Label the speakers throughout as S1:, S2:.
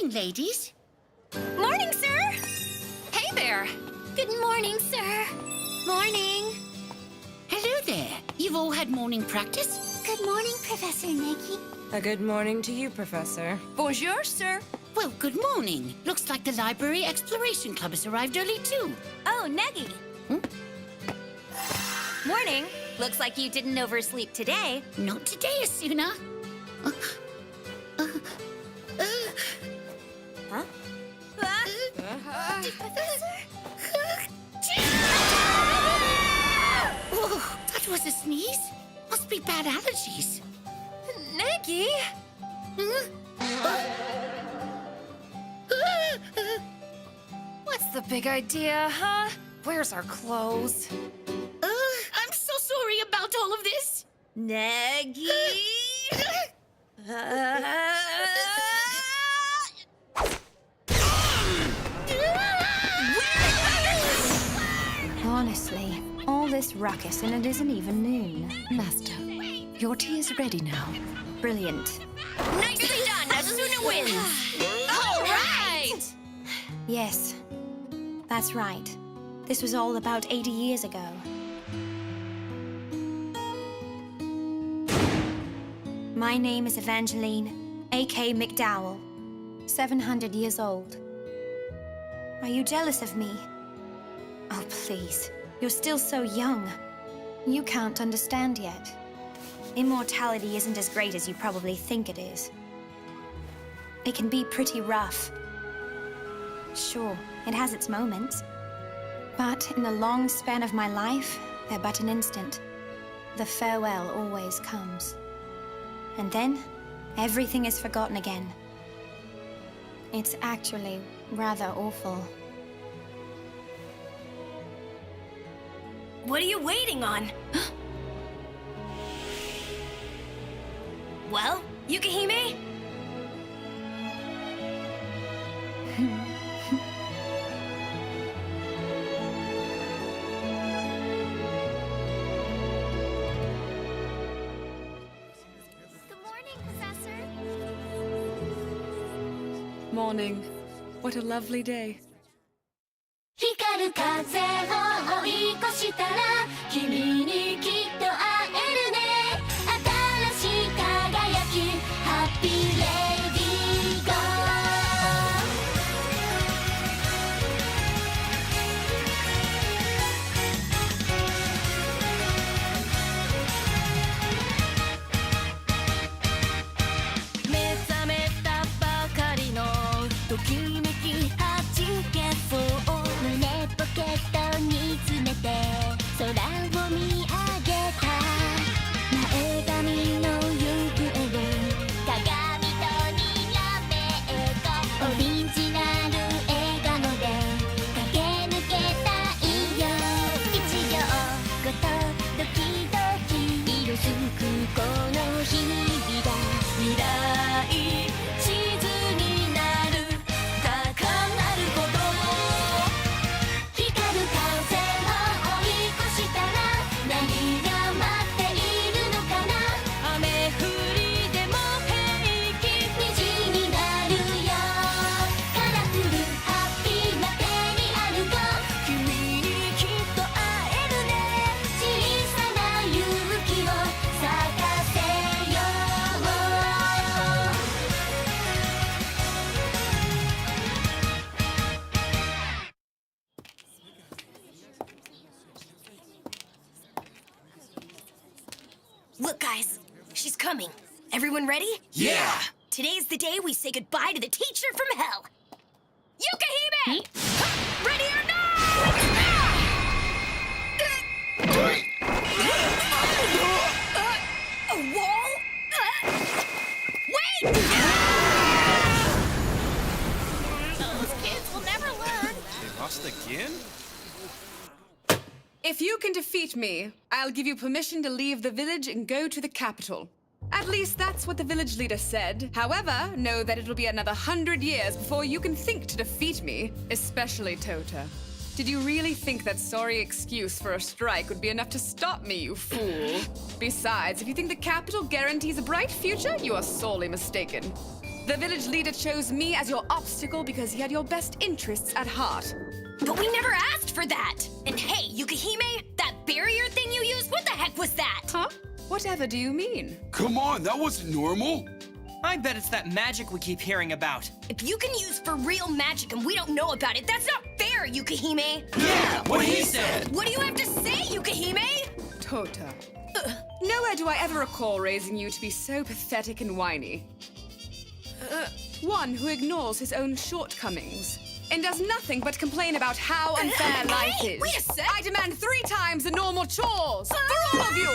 S1: Morning, ladies.
S2: Morning, sir!
S3: Hey there!
S2: Good morning, sir. Morning.
S1: Hello there. You've all had morning practice?
S2: Good morning, Professor Neki.
S4: A good morning to you, Professor.
S3: Bonjour, sir.
S1: Well, good morning. Looks like the Library Exploration Club has arrived early, too.
S2: Oh, Negi.
S1: Hmm?
S2: Morning. Looks like you didn't oversleep today.
S1: Not today, Asuna.
S2: Huh?
S1: Whoa, that was a sneeze. Must be bad allergies.
S3: Negi! What's the big idea, huh? Where's our clothes?
S1: I'm so sorry about all of this.
S2: Negi!
S5: Honestly, all this ruckus and it isn't even noon.
S3: Master, your tea is ready now.
S5: Brilliant.
S2: Nicely done! Asuna wins! All right!
S5: Yes, that's right. This was all about 80 years ago. My name is Evangeline, A.K. McDowell, 700 years old. Are you jealous of me? Oh, please. You're still so young. You can't understand yet. Immortality isn't as great as you probably think it is. It can be pretty rough. Sure, it has its moments. But in the long span of my life, they're but an instant. The farewell always comes. And then, everything is forgotten again. It's actually rather awful.
S2: What are you waiting on? Well, Yukihime? Good morning, Professor.
S3: Morning. What a lovely day.
S2: 光る風を追い越したら君にきっと会えるね新しい輝きハッピーレディーゴー目覚めたばかりのときめきはじけそう胸ポケットに詰めて空を見上げた前髪の行方で鏡とにらめこオリジナル笑顔で駆け抜けたいよ一秒ごとドキドキ色づくこの日々が未来地図になる高鳴るほど光る風を追い越したら何が待っているのかな雨降りでも平気虹になるよカラフルハッピーな手にあると君にきっと会えるね小さな勇気を咲かせよう Look, guys, she's coming. Everyone ready?
S6: Yeah!
S2: Today's the day we say goodbye to the teacher from hell. Yukihime! Ready or not? A wall? Wait! Those kids will never learn.
S6: They lost again?
S3: If you can defeat me, I'll give you permission to leave the village and go to the capital. At least that's what the village leader said. However, know that it'll be another 100 years before you can think to defeat me, especially Tota. Did you really think that sorry excuse for a strike would be enough to stop me, you fool? Besides, if you think the capital guarantees a bright future, you are sorely mistaken. The village leader chose me as your obstacle because he had your best interests at heart.
S2: But we never asked for that! And hey, Yukihime, that barrier thing you used, what the heck was that?
S3: Huh? Whatever do you mean?
S6: Come on, that wasn't normal.
S7: I bet it's that magic we keep hearing about.
S2: If you can use for real magic and we don't know about it, that's not fair, Yukihime!
S7: Yeah, what he said!
S2: What do you have to say, Yukihime?
S3: Tota. Nowhere do I ever recall raising you to be so pathetic and whiny. One who ignores his own shortcomings and does nothing but complain about how unfair life is.
S2: Wait a sec!
S3: I demand 3 times the normal chores for all of you!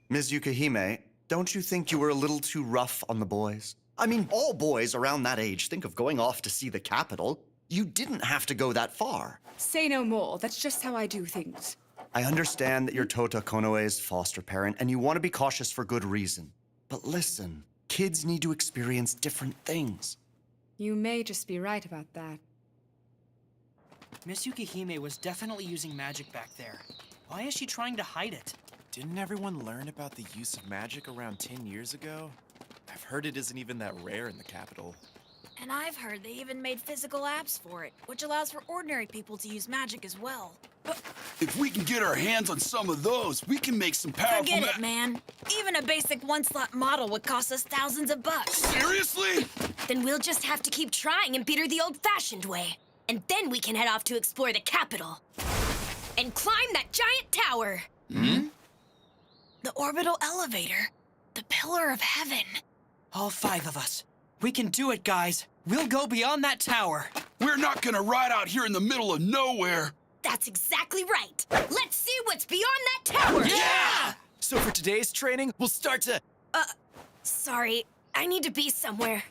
S8: Ms. Yukihime, don't you think you were a little too rough on the boys? I mean, all boys around that age think of going off to see the capital. You didn't have to go that far.
S3: Say no more. That's just how I do things.
S8: I understand that you're Tota Konoe's foster parent and you want to be cautious for good reason. But listen, kids need to experience different things.
S3: You may just be right about that.
S7: Miss Yukihime was definitely using magic back there. Why is she trying to hide it?
S9: Didn't everyone learn about the use of magic around 10 years ago? I've heard it isn't even that rare in the capital.
S10: And I've heard they even made physical apps for it, which allows for ordinary people to use magic as well.
S6: If we can get our hands on some of those, we can make some powerful
S10: Forget it, man. Even a basic one-slot model would cost us thousands of bucks.
S6: Seriously?
S2: Then we'll just have to keep trying and beat her the old-fashioned way. And then we can head off to explore the capital. And climb that giant tower.
S10: The orbital elevator. The pillar of heaven.
S7: All 5 of us. We can do it, guys. We'll go beyond that tower.
S6: We're not gonna ride out here in the middle of nowhere.
S2: That's exactly right. Let's see what's beyond that tower.
S9: Yeah! So for today's training, we'll start to...
S2: Sorry, I need to be somewhere.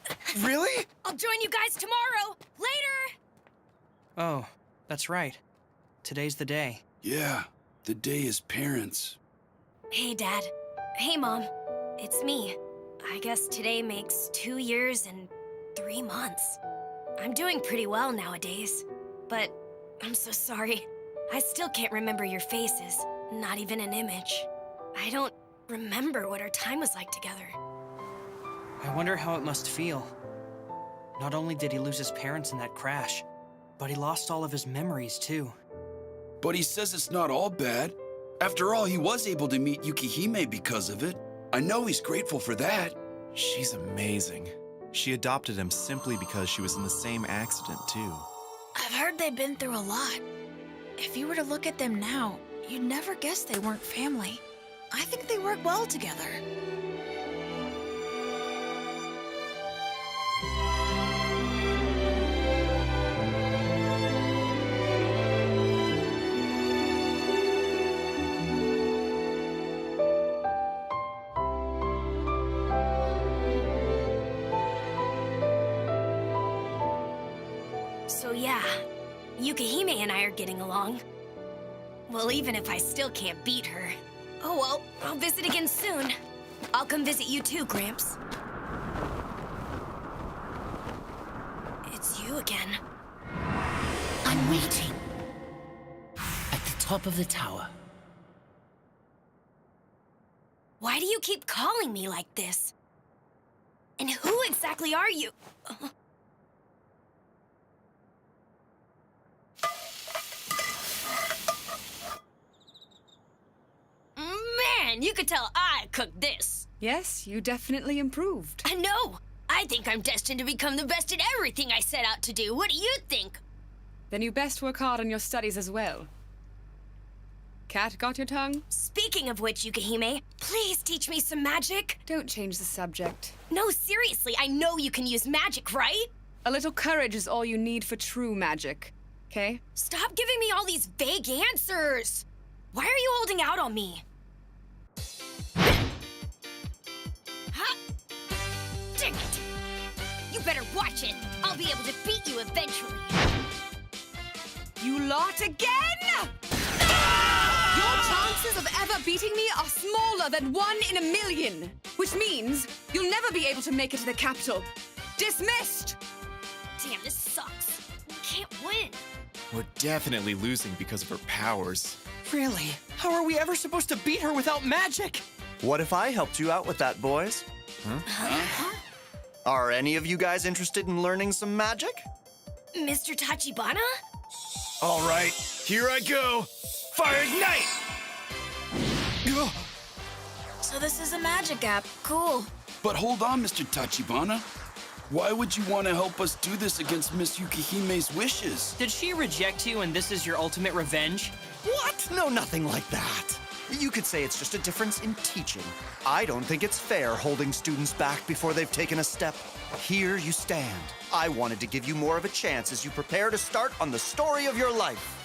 S9: Really?
S2: I'll join you guys tomorrow. Later!
S7: Oh, that's right. Today's the day.
S6: Yeah, the day is parents.
S2: Hey, Dad. Hey, Mom. It's me. I guess today makes 2 years and 3 months. I'm doing pretty well nowadays. But I'm so sorry. I still can't remember your faces. Not even an image. I don't remember what our time was like together.
S7: I wonder how it must feel. Not only did he lose his parents in that crash, but he lost all of his memories, too.
S6: But he says it's not all bad. After all, he was able to meet Yukihime because of it. I know he's grateful for that.
S9: She's amazing. She adopted him simply because she was in the same accident, too.
S10: I've heard they've been through a lot. If you were to look at them now, you'd never guess they weren't family. I think they work well together.
S2: So yeah, Yukihime and I are getting along. Well, even if I still can't beat her. Oh well, I'll visit again soon. I'll come visit you too, Gramps. It's you again.
S1: I'm waiting. At the top of the tower.
S2: Why do you keep calling me like this? And who exactly are you? Man, you could tell I cooked this.
S3: Yes, you definitely improved.
S2: I know. I think I'm destined to become the best at everything I set out to do. What do you think?
S3: Then you best work hard on your studies as well. Cat, got your tongue?
S2: Speaking of which, Yukihime, please teach me some magic.
S3: Don't change the subject.
S2: No, seriously, I know you can use magic, right?
S3: A little courage is all you need for true magic, okay?
S2: Stop giving me all these vague answers. Why are you holding out on me? Huh? Dang it! You better watch it. I'll be able to beat you eventually.
S3: You lot again? Your chances of ever beating me are smaller than 1 in a million, which means you'll never be able to make it to the capital. Dismissed!
S2: Damn, this sucks. We can't win.
S9: We're definitely losing because of her powers.
S7: Really? How are we ever supposed to beat her without magic?
S8: What if I helped you out with that, boys? Are any of you guys interested in learning some magic?
S2: Mr. Tachibana?
S9: All right, here I go. Fire ignite!
S10: So this is a magic app. Cool.
S6: But hold on, Mr. Tachibana. Why would you want to help us do this against Miss Yukihime's wishes?
S7: Did she reject you and this is your ultimate revenge?
S8: What? No, nothing like that. You could say it's just a difference in teaching. I don't think it's fair holding students back before they've taken a step. Here you stand. I wanted to give you more of a chance as you prepare to start on the story of your life.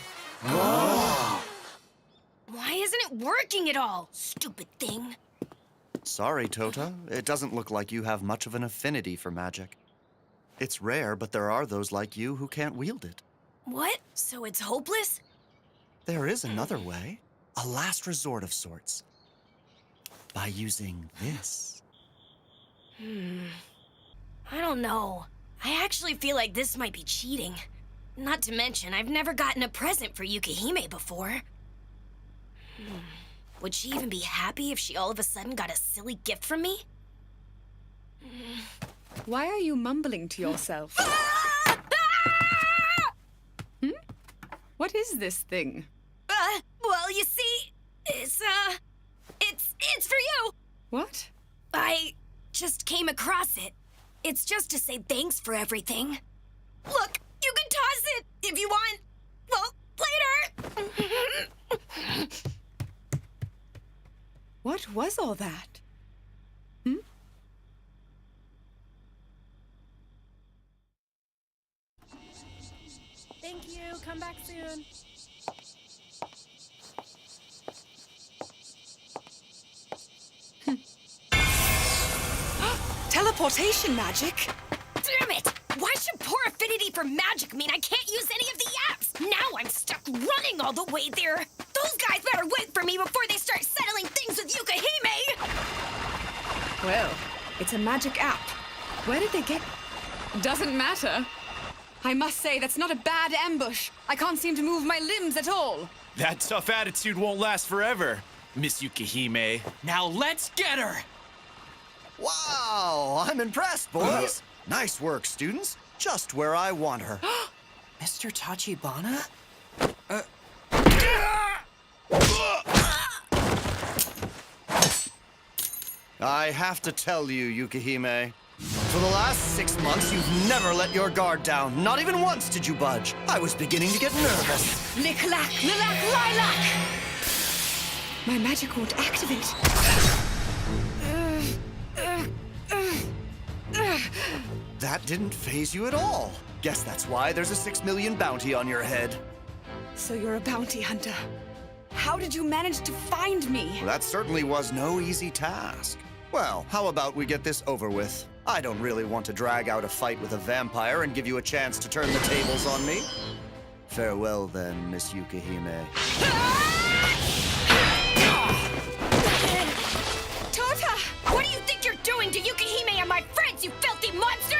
S2: Why isn't it working at all? Stupid thing.
S8: Sorry, Tota. It doesn't look like you have much of an affinity for magic. It's rare, but there are those like you who can't wield it.
S2: What? So it's hopeless?
S8: There is another way. A last resort of sorts. By using this.
S2: I don't know. I actually feel like this might be cheating. Not to mention, I've never gotten a present for Yukihime before. Would she even be happy if she all of a sudden got a silly gift from me?
S3: Why are you mumbling to yourself? What is this thing?
S2: Well, you see, it's for you.
S3: What?
S2: I just came across it. It's just to say thanks for everything. Look, you can toss it if you want. Well, later.
S3: What was all that?
S10: Thank you. Come back soon.
S3: Teleportation magic?
S2: Damn it! Why should poor affinity for magic mean I can't use any of the apps? Now I'm stuck running all the way there. Those guys better wait for me before they start settling things with Yukihime!
S3: Well, it's a magic app. Where did they get... Doesn't matter. I must say, that's not a bad ambush. I can't seem to move my limbs at all.
S9: That tough attitude won't last forever, Miss Yukihime.
S7: Now let's get her!
S8: Wow, I'm impressed, boys. Nice work, students. Just where I want her.
S7: Mr. Tachibana?
S8: I have to tell you, Yukihime. For the last 6 months, you've never let your guard down. Not even once did you budge. I was beginning to get nervous.
S3: Lick-lack, lilac, lilac! My magic won't activate.
S8: That didn't faze you at all. Guess that's why there's a 6 million bounty on your head.
S3: So you're a bounty hunter. How did you manage to find me?
S8: Well, that certainly was no easy task. Well, how about we get this over with? I don't really want to drag out a fight with a vampire and give you a chance to turn the tables on me. Farewell then, Miss Yukihime.
S2: Tota! What do you think you're doing to Yukihime and my friends, you filthy monster?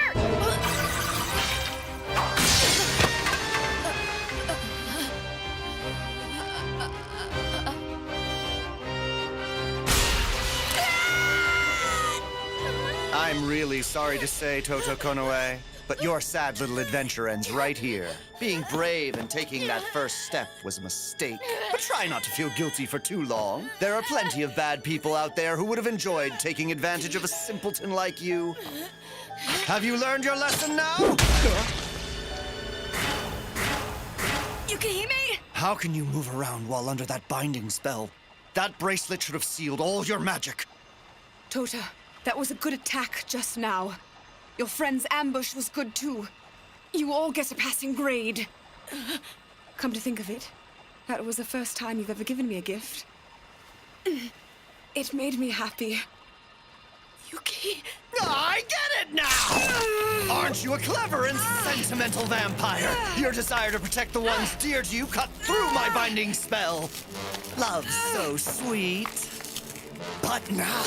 S8: I'm really sorry to say, Toto Konoe, but your sad little adventure ends right here. Being brave and taking that first step was a mistake. But try not to feel guilty for too long. There are plenty of bad people out there who would have enjoyed taking advantage of a simpleton like you. Have you learned your lesson now?
S2: Yukihime?
S8: How can you move around while under that binding spell? That bracelet should have sealed all your magic.
S3: Tota, that was a good attack just now. Your friend's ambush was good too. You all get a passing grade. Come to think of it, that was the first time you've ever given me a gift. It made me happy. Yuki...
S8: I get it now! Aren't you a clever and sentimental vampire? Your desire to protect the ones dear to you cut through my binding spell. Love's so sweet. But now...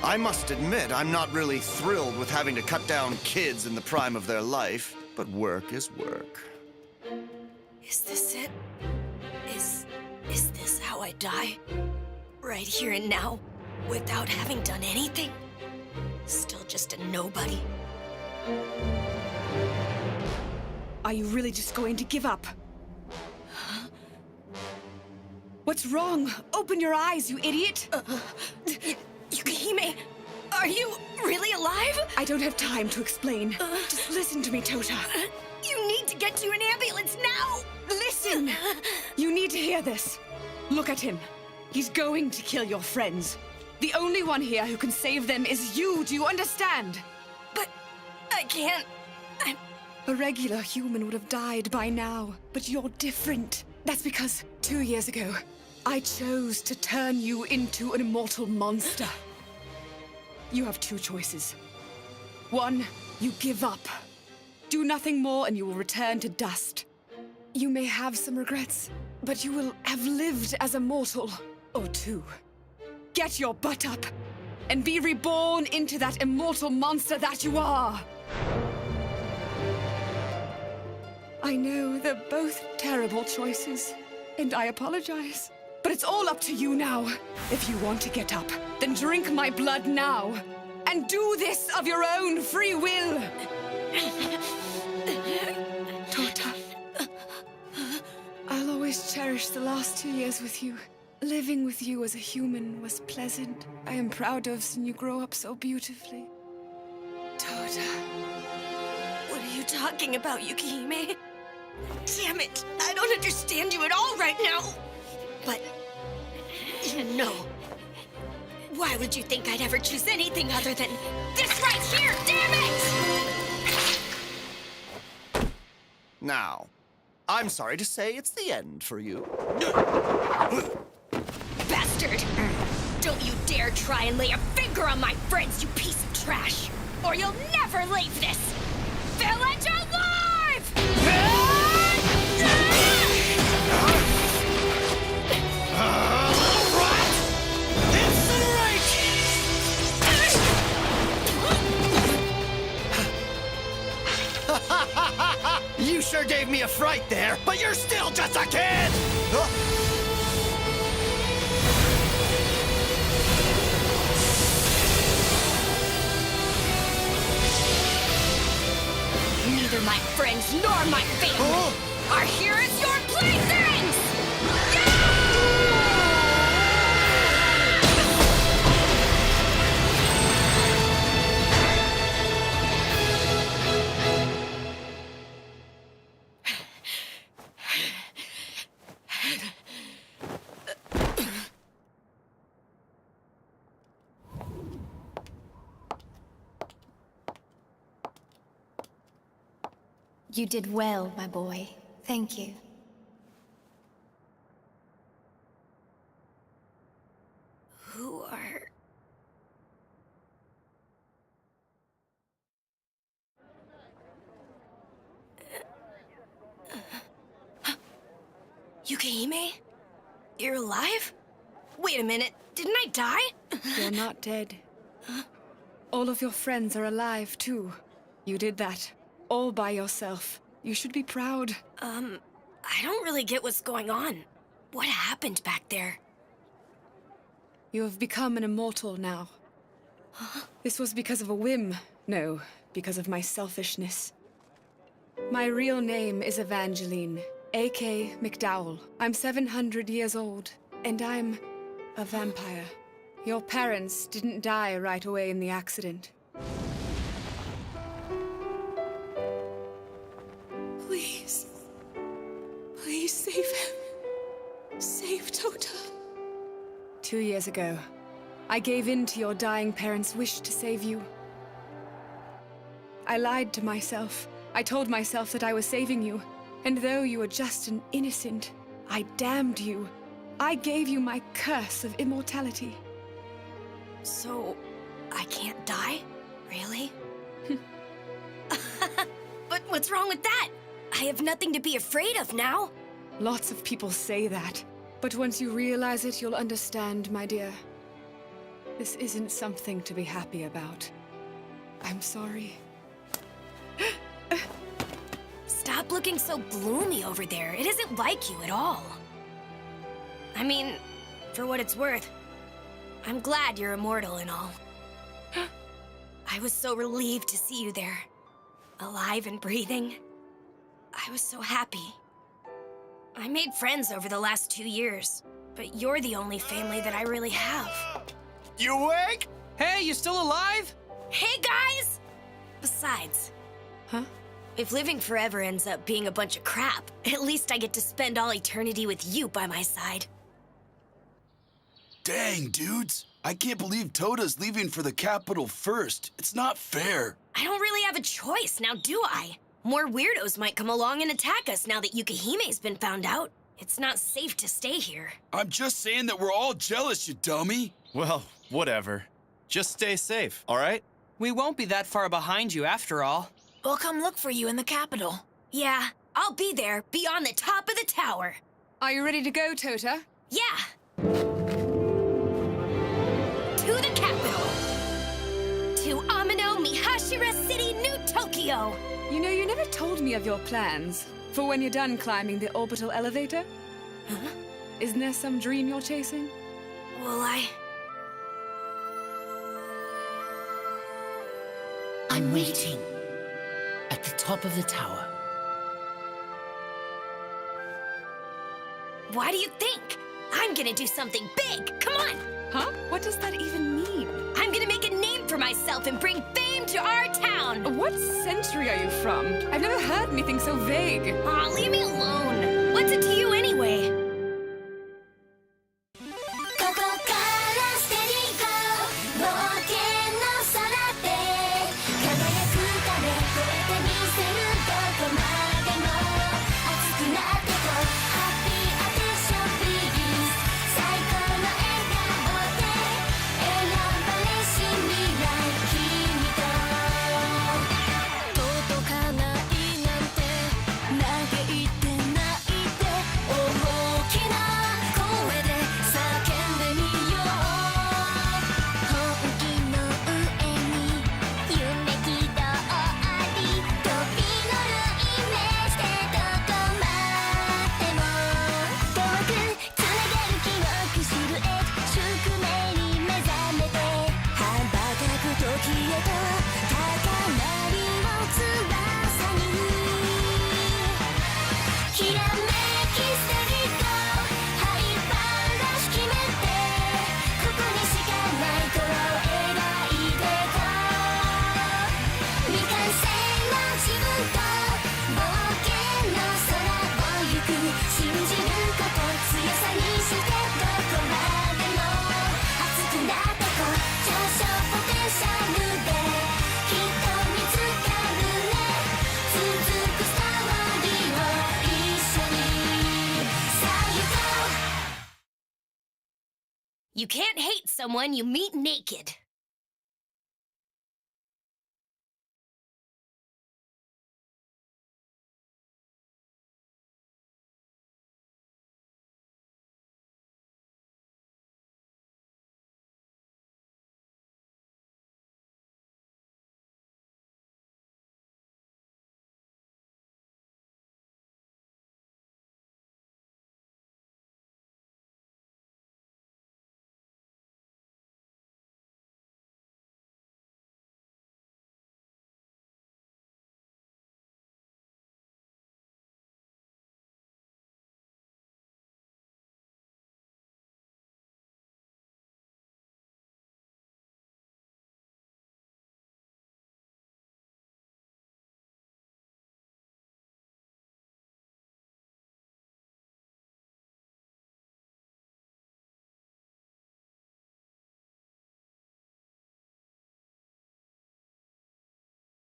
S8: I must admit, I'm not really thrilled with having to cut down kids in the prime of their life, but work is work.
S2: Is this it? Is this how I die? Right here and now, without having done anything? Still just a nobody.
S3: Are you really just going to give up? What's wrong? Open your eyes, you idiot!
S2: Yukihime, are you really alive?
S3: I don't have time to explain. Just listen to me, Tota.
S2: You need to get to an ambulance now!
S3: Listen! You need to hear this. Look at him. He's going to kill your friends. The only one here who can save them is you, do you understand?
S2: But I can't.
S3: A regular human would have died by now, but you're different. That's because 2 years ago, I chose to turn you into an immortal monster. You have two choices. One, you give up. Do nothing more and you will return to dust. You may have some regrets, but you will have lived as a mortal. Or two, get your butt up and be reborn into that immortal monster that you are. I know they're both terrible choices, and I apologize. But it's all up to you now. If you want to get up, then drink my blood now. And do this of your own free will. Tota, I'll always cherish the last 2 years with you. Living with you as a human was pleasant. I am proud of seeing you grow up so beautifully. Tota.
S2: What are you talking about, Yukihime? Damn it! I don't understand you at all right now! But... no. Why would you think I'd ever choose anything other than this right here? Damn it!
S8: Now, I'm sorry to say it's the end for you.
S2: Bastard! Don't you dare try and lay a finger on my friends, you piece of trash! Or you'll never leave this village alive!
S8: You sure gave me a fright there, but you're still just a kid!
S2: Neither my friends nor my family are here as your playthings!
S5: You did well, my boy. Thank you.
S2: Who are... Yukihime? You're alive? Wait a minute, didn't I die?
S3: You're not dead. All of your friends are alive, too. You did that. All by yourself. You should be proud.
S2: I don't really get what's going on. What happened back there?
S3: You have become an immortal now. This was because of a whim. No, because of my selfishness. My real name is Evangeline, A.K. McDowell. I'm 700 years old, and I'm a vampire. Your parents didn't die right away in the accident.
S10: Please. Please save him. Save Tota.
S3: 2 years ago, I gave in to your dying parents' wish to save you. I lied to myself. I told myself that I was saving you. And though you were just an innocent, I damned you. I gave you my curse of immortality.
S2: So, I can't die? Really? But what's wrong with that? I have nothing to be afraid of now.
S3: Lots of people say that. But once you realize it, you'll understand, my dear. This isn't something to be happy about. I'm sorry.
S2: Stop looking so gloomy over there. It isn't like you at all. I mean, for what it's worth, I'm glad you're immortal and all. I was so relieved to see you there, alive and breathing. I was so happy. I made friends over the last 2 years, but you're the only family that I really have.
S8: You awake?
S7: Hey, you still alive?
S2: Hey, guys! Besides, if living forever ends up being a bunch of crap, at least I get to spend all eternity with you by my side.
S6: Dang, dudes. I can't believe Tota's leaving for the capital first. It's not fair.
S2: I don't really have a choice now, do I? More weirdos might come along and attack us now that Yukihime's been found out. It's not safe to stay here.
S6: I'm just saying that we're all jealous, you dummy.
S9: Well, whatever. Just stay safe, all right?
S7: We won't be that far behind you after all.
S10: We'll come look for you in the capital.
S2: Yeah, I'll be there, beyond the top of the tower.
S3: Are you ready to go, Tota?
S2: Yeah! To the capital! To Amino Mihashira City, New Tokyo!
S3: You know, you never told me of your plans for when you're done climbing the orbital elevator.
S2: Huh?
S3: Isn't there some dream you're chasing?
S2: Will I?
S1: I'm waiting. At the top of the tower.
S2: Why do you think? I'm gonna do something big! Come on!
S3: Huh? What does that even mean?
S2: I'm gonna make a name for myself and bring fame to our town!
S3: What century are you from? I've never heard anything so vague.
S2: Aw, leave me alone! What's it to you anyway?
S11: ここからステディゴー冒険の空で輝く壁越えてみせるどこまでも熱くなってこハッピーアテンションプリーズ最高の笑顔で選ばれし未来君と届かないなんて嘆いて泣いて大きな声で叫んでみよう本気の上に夢きどあり飛び乗るイメージでどこまでも遠くつながる記憶シルエット宿命に目覚めて羽ばたく時へと高鳴りを翼にきらめきステディゴーハイパーラッシュ決めてここにしかない空を描いてこう未完成の自分と冒険の空を行く信じること強さにしてどこまでも熱くなってこう上昇ポテンシャルできっと見つかるね続くストーリーを一緒にさあ行こう
S2: You can't hate someone you meet naked.